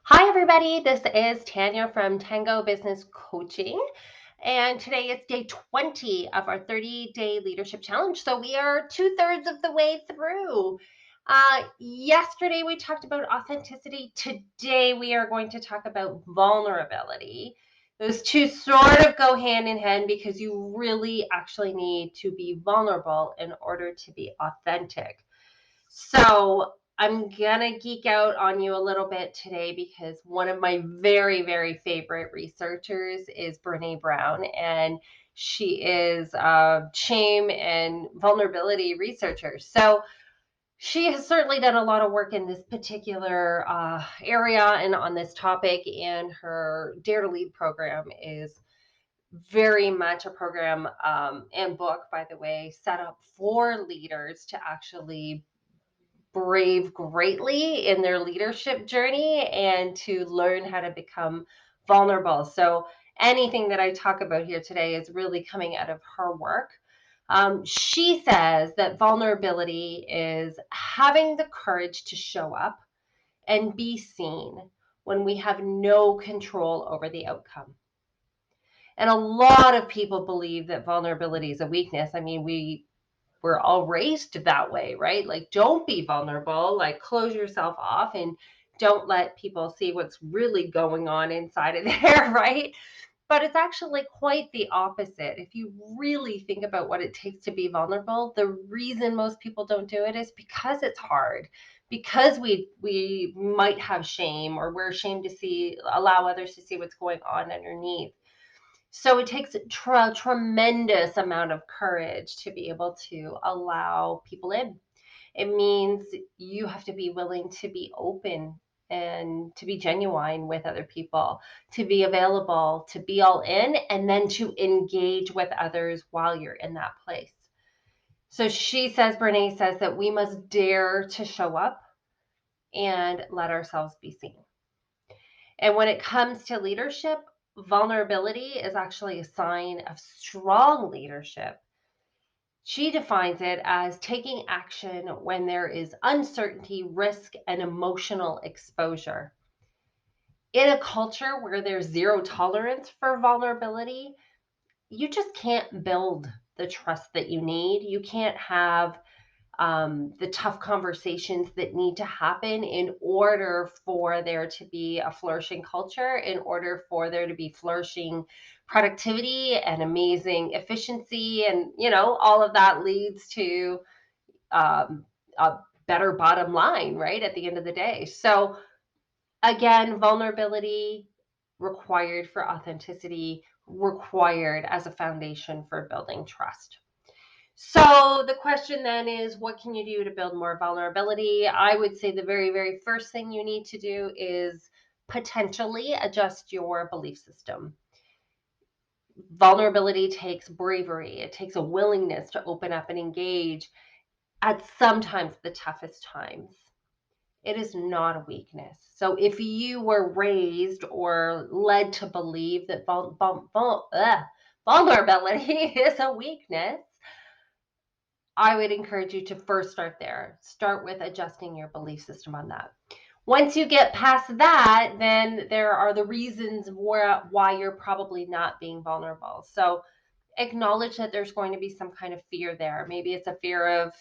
Hi, everybody. This is Tanya from Tango Business Coaching. And today is day 20 of our 30-day leadership challenge. So we are two-thirds of the way through. Yesterday, we talked about authenticity. Today, we are going to talk about vulnerability. Those two sort of go hand in hand because you really actually need to be vulnerable in order to be authentic. So I'm gonna geek out on you a little bit today because one of my very, very favorite researchers is Brene Brown, and she is a shame and vulnerability researcher. So she has certainly done a lot of work in this particular area and on this topic, and her Dare to Lead program is very much a program and book, by the way, set up for leaders to actually brave greatly in their leadership journey and to learn how to become vulnerable. So, anything that I talk about here today is really coming out of her work. She says that vulnerability is having the courage to show up and be seen when we have no control over the outcome. And a lot of people believe that vulnerability is a weakness. I mean, we're all raised that way, right? Like, don't be vulnerable, like, close yourself off and don't let people see what's really going on inside of there, right? But it's actually quite the opposite. If you really think about what it takes to be vulnerable, the reason most people don't do it is because it's hard. Because we might have shame, or we're ashamed to allow others to see what's going on underneath. So it takes a tremendous amount of courage to be able to allow people in. It means you have to be willing to be open and to be genuine with other people, to be available, to be all in, and then to engage with others while you're in that place. So Brene says that we must dare to show up and let ourselves be seen. And when it comes to leadership, vulnerability is actually a sign of strong leadership. She defines it as taking action when there is uncertainty, risk, and emotional exposure. In a culture where there's zero tolerance for vulnerability, you just can't build the trust that you need. You can't have the tough conversations that need to happen in order for there to be a flourishing culture, in order for there to be flourishing productivity and amazing efficiency. And, all of that leads to a better bottom line, right? At the end of the day. So, again, vulnerability required for authenticity, required as a foundation for building trust. So the question then is, what can you do to build more vulnerability? I would say the very, very first thing you need to do is potentially adjust your belief system. Vulnerability takes bravery. It takes a willingness to open up and engage at sometimes the toughest times. It is not a weakness. So if you were raised or led to believe that vulnerability is a weakness, I would encourage you to first start there. Start with adjusting your belief system on that. Once you get past that, then there are the reasons why you're probably not being vulnerable. So acknowledge that there's going to be some kind of fear there. Maybe it's a fear of,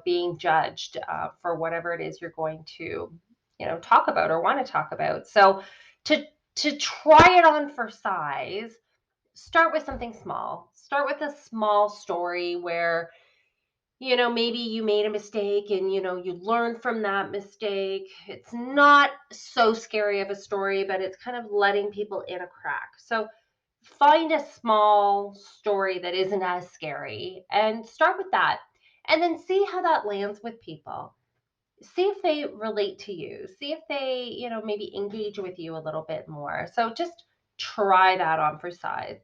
being judged for whatever it is you're going to, talk about or want to talk about. So to try it on for size, start with something small. Start with a small story where maybe you made a mistake and, you learn from that mistake. It's not so scary of a story, but it's kind of letting people in a crack. So find a small story that isn't as scary and start with that. And then see how that lands with people. See if they relate to you. See if they, maybe engage with you a little bit more. So just try that on for size.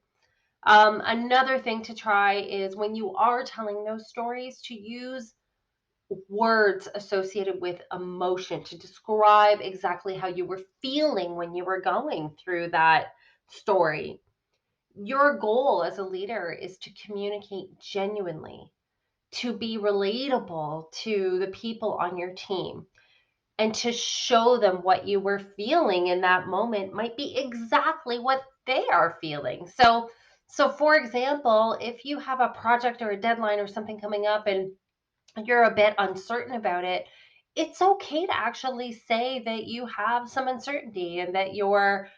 Another thing to try is when you are telling those stories to use words associated with emotion to describe exactly how you were feeling when you were going through that story. Your goal as a leader is to communicate genuinely, to be relatable to the people on your team. and to show them what you were feeling in that moment might be exactly what they are feeling. So for example, if you have a project or a deadline or something coming up and you're a bit uncertain about it, it's okay to actually say that you have some uncertainty and that you're,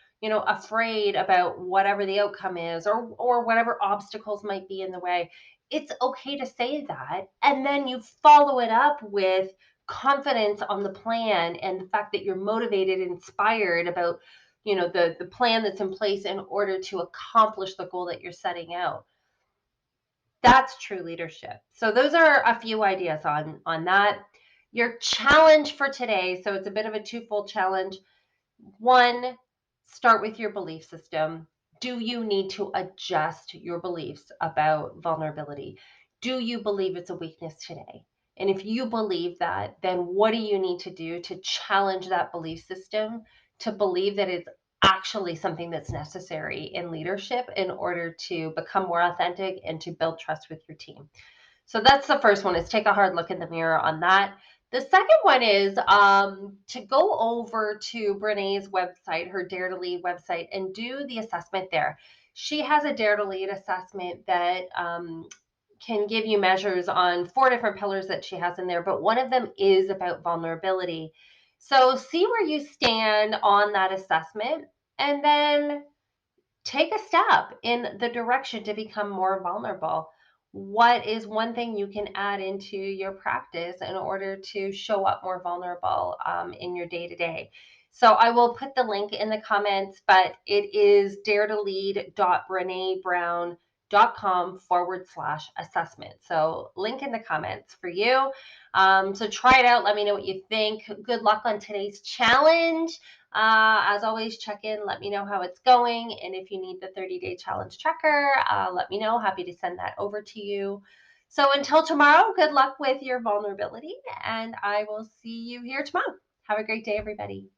afraid about whatever the outcome is, or whatever obstacles might be in the way. It's okay to say that, and then you follow it up with confidence on the plan and the fact that you're motivated and inspired about, the plan that's in place in order to accomplish the goal that you're setting out. That's true leadership. So those are a few ideas on that. Your challenge for today, so it's a bit of a twofold challenge. One, start with your belief system. Do you need to adjust your beliefs about vulnerability? Do you believe it's a weakness today? And if you believe that, then what do you need to do to challenge that belief system to believe that it's actually something that's necessary in leadership in order to become more authentic and to build trust with your team? So that's the first one, is take a hard look in the mirror on that. The second one is to go over to Brene's website, her Dare to Lead website, and do the assessment there. She has a Dare to Lead assessment that can give you measures on 4 different pillars that she has in there, but one of them is about vulnerability. So see where you stand on that assessment, and then take a step in the direction to become more vulnerable. What is one thing you can add into your practice in order to show up more vulnerable in your day to day? So I will put the link in the comments, but it is daretolead.brenebrown.com/assessment. So link in the comments for you. So try it out. Let me know what you think. Good luck on today's challenge. As always, check in, let me know how it's going. And if you need the 30-day challenge tracker, let me know. Happy to send that over to you. So until tomorrow, good luck with your vulnerability, and I will see you here tomorrow. Have a great day, everybody.